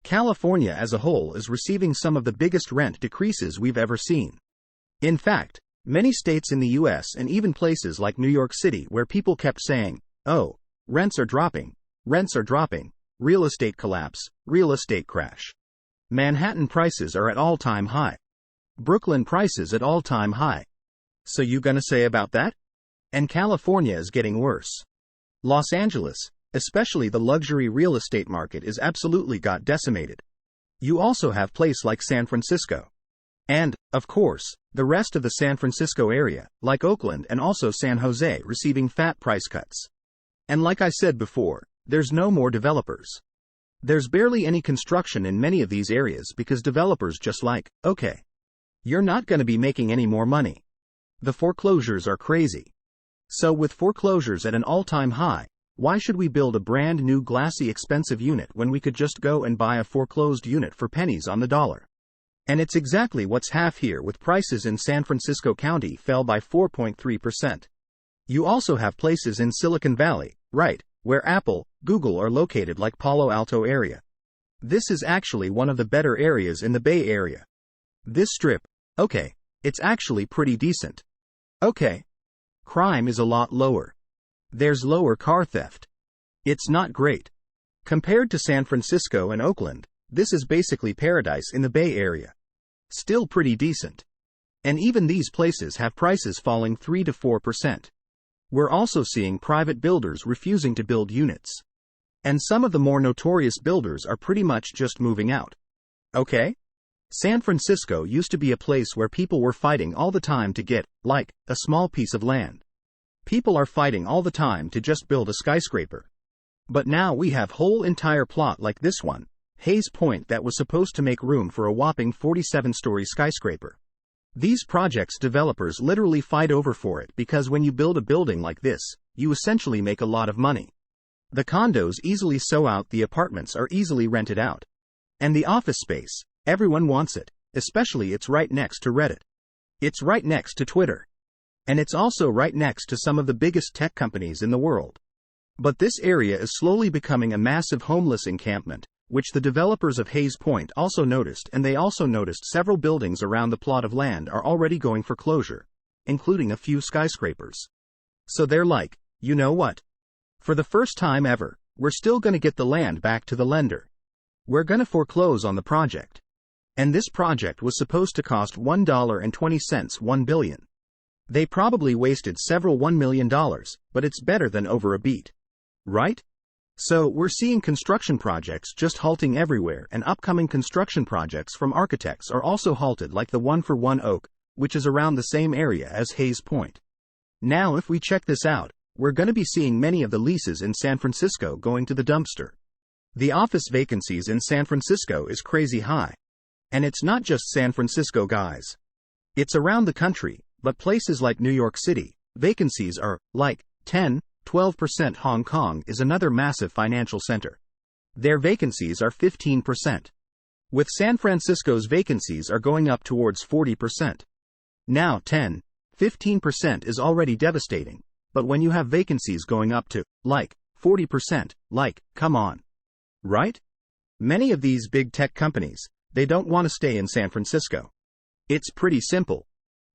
California as a whole is receiving some of the biggest rent decreases we've ever seen. In fact, many states in the US and even places like New York City where people kept saying, "Oh, rents are dropping, real estate collapse, real estate crash." Manhattan prices are at all-time high. Brooklyn prices at all-time high. So you gonna say about that? And California is getting worse. Los Angeles, especially the luxury real estate market, is absolutely got decimated. You also have places like San Francisco. And, of course, the rest of the San Francisco area, like Oakland and also San Jose, receiving fat price cuts. And like I said before, there's no more developers. There's barely any construction in many of these areas because developers just like, okay, you're not going to be making any more money. The foreclosures are crazy. So with foreclosures at an all-time high, why should we build a brand new glassy expensive unit when we could just go and buy a foreclosed unit for pennies on the dollar? And it's exactly what's half here, with prices in San Francisco County fell by 4.3%. You also have places in Silicon Valley, right, where Apple, Google are located, like Palo Alto area. This is actually one of the better areas in the Bay Area. This strip, okay, it's actually pretty decent. Okay. Crime is a lot lower. There's lower car theft. It's not great. Compared to San Francisco and Oakland, this is basically paradise in the Bay Area. Still pretty decent. And even these places have prices falling 3 to 4%. We're also seeing private builders refusing to build units. And some of the more notorious builders are pretty much just moving out. Okay? San Francisco used to be a place where people were fighting all the time to get, like, a small piece of land. People are fighting all the time to just build a skyscraper. But now we have whole entire plot like this one, Hayes Point, that was supposed to make room for a whopping 47-story skyscraper. These projects developers literally fight over for it because when you build a building like this, you essentially make a lot of money. The condos easily sell out, the apartments are easily rented out. And the office space, everyone wants it, especially it's right next to Reddit. It's right next to Twitter. And it's also right next to some of the biggest tech companies in the world. But this area is slowly becoming a massive homeless encampment, which the developers of Hayes Point also noticed, and they also noticed several buildings around the plot of land are already going for closure, including a few skyscrapers. So they're like, you know what? For the first time ever, we're still gonna get the land back to the lender. We're gonna foreclose on the project. And this project was supposed to cost $1.20, $1 billion. They probably wasted several $1 million, but it's better than over a beat. Right? So we're seeing construction projects just halting everywhere, and upcoming construction projects from architects are also halted, like the one for One Oak, which is around the same area as Hayes Point. Now if we check this out, we're going to be seeing many of the leases in San Francisco going to the dumpster. The office vacancies in San Francisco is crazy high. And it's not just San Francisco, guys. It's around the country, but places like New York City, vacancies are, like, 10–12%. Hong Kong is another massive financial center. Their vacancies are 15%. With San Francisco's vacancies are going up towards 40%. Now 10–15% is already devastating, but when you have vacancies going up to, like, 40%, like, come on. Right? Many of these big tech companies, they don't want to stay in San Francisco. It's pretty simple.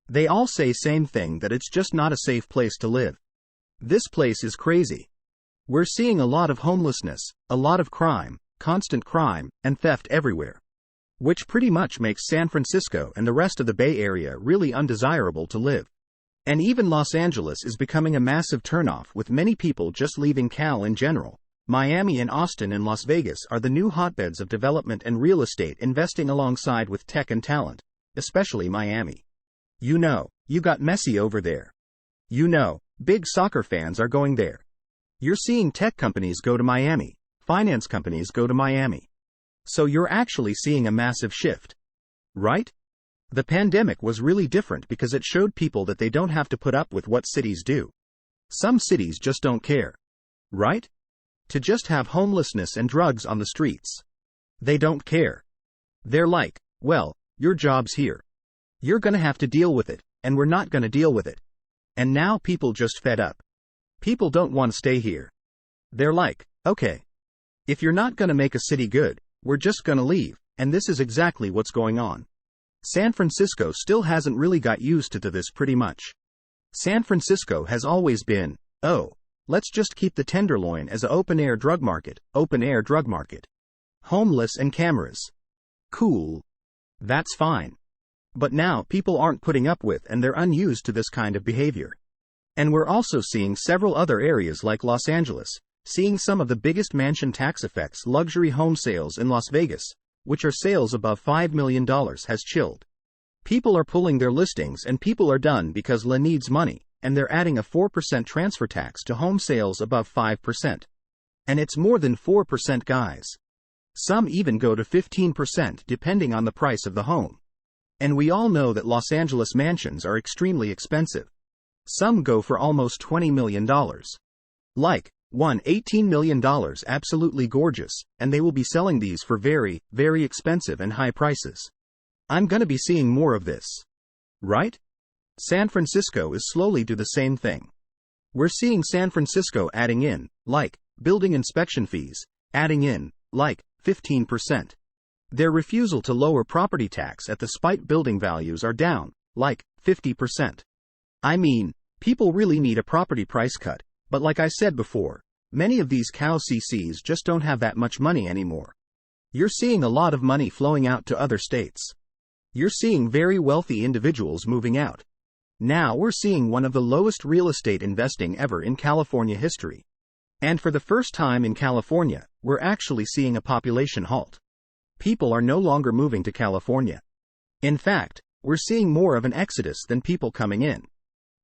They all say same thing, that it's just not a safe place to live. This place is crazy. We're seeing a lot of homelessness, a lot of crime, constant crime, and theft everywhere. Which pretty much makes San Francisco and the rest of the Bay Area really undesirable to live. And even Los Angeles is becoming a massive turnoff, with many people just leaving Cal in general. Miami and Austin and Las Vegas are the new hotbeds of development and real estate investing alongside with tech and talent, especially Miami. You know, you got Messi over there. You know, big soccer fans are going there. You're seeing tech companies go to Miami, finance companies go to Miami. So you're actually seeing a massive shift. Right? The pandemic was really different because it showed people that they don't have to put up with what cities do. Some cities just don't care. Right? To just have homelessness and drugs on the streets. They don't care. They're like, well, your job's here. You're gonna have to deal with it, and we're not gonna deal with it. And now people just fed up. People don't want to stay here. They're like, okay. If you're not gonna make a city good, We're just gonna leave, and this is exactly what's going on. San Francisco still hasn't really got used to this pretty much. San Francisco has always been, oh, let's just keep the Tenderloin as an open-air drug market, Homeless and cameras. Cool. That's fine. But now people aren't putting up with and they're unused to this kind of behavior. And we're also seeing several other areas like Los Angeles, seeing some of the biggest mansion tax effects luxury home sales in Las Vegas, which are sales above $5 million has chilled. People are pulling their listings and people are done because La needs money, and they're adding a 4% transfer tax to home sales above 5%. And it's more than 4%, guys. Some even go to 15% depending on the price of the home. And we all know that Los Angeles mansions are extremely expensive. Some go for almost $20 million. Like, one $18 million absolutely gorgeous, and they will be selling these for very, very expensive and high prices. I'm gonna be seeing more of this. Right? San Francisco is slowly do the same thing. We're seeing San Francisco adding in, like, building inspection fees, adding in, like, 15%. Their refusal to lower property tax at the spite building values are down, like, 50%. I mean, people really need a property price cut, but like I said before, many of these cow CCs just don't have that much money anymore. You're seeing a lot of money flowing out to other states. You're seeing very wealthy individuals moving out. Now we're seeing one of the lowest real estate investing ever in California history. And for the first time in California, we're actually seeing a population halt. People are no longer moving to California. In fact, we're seeing more of an exodus than people coming in.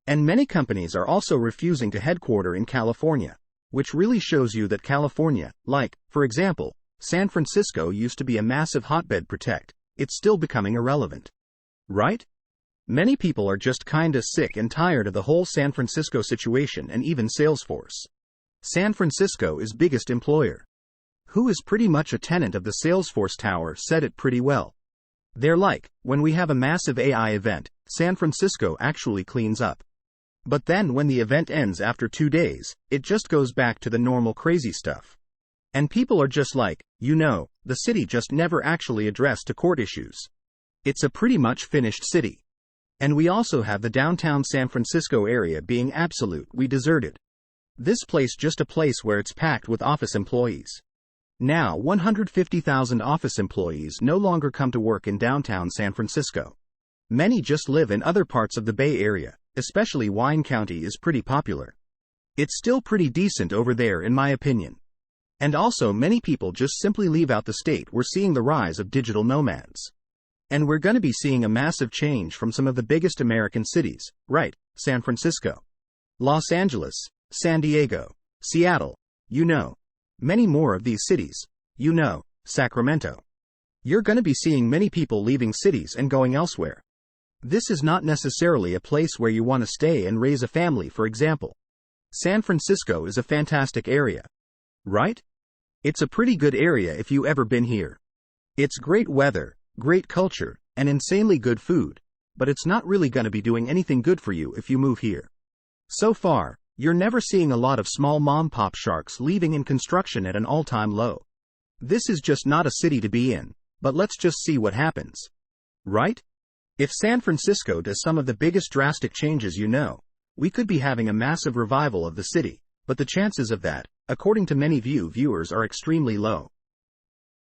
And many companies are also refusing to headquarter in California, which really shows you that California, like, for example, San Francisco used to be a massive hotbed protect, it's still becoming irrelevant. Right? Many people are just kinda sick and tired of the whole San Francisco situation and even Salesforce. San Francisco is biggest employer. Who is pretty much a tenant of the Salesforce Tower said it pretty well. They're like, when we have a massive AI event, San Francisco actually cleans up. But then when the event ends after 2 days, it just goes back to the normal crazy stuff. And people are just like, the city just never actually addressed the court issues. It's a pretty much finished city. And we also have the downtown San Francisco area being absolutely deserted. This place just a place where it's packed with office employees. Now 150,000 office employees no longer come to work in downtown San Francisco. Many just live in other parts of the Bay Area, especially Wine County is pretty popular. It's still pretty decent over there in my opinion. And also many people just simply leave out the state. We're seeing the rise of digital nomads. And we're gonna be seeing a massive change from some of the biggest American cities, right? San Francisco, Los Angeles, San Diego, Seattle, many more of these cities, Sacramento. You're gonna be seeing many people leaving cities and going elsewhere. This is not necessarily a place where you want to stay and raise a family, for example. San Francisco is a fantastic area. Right? It's a pretty good area if you ever been here. It's great weather, great culture, and insanely good food, but it's not really gonna be doing anything good for you if you move here. So far, you're never seeing a lot of small mom-pop sharks leaving in construction at an all-time low. This is just not a city to be in, but let's just see what happens. Right? If San Francisco does some of the biggest drastic changes we could be having a massive revival of the city, but the chances of that, according to many viewers, are extremely low.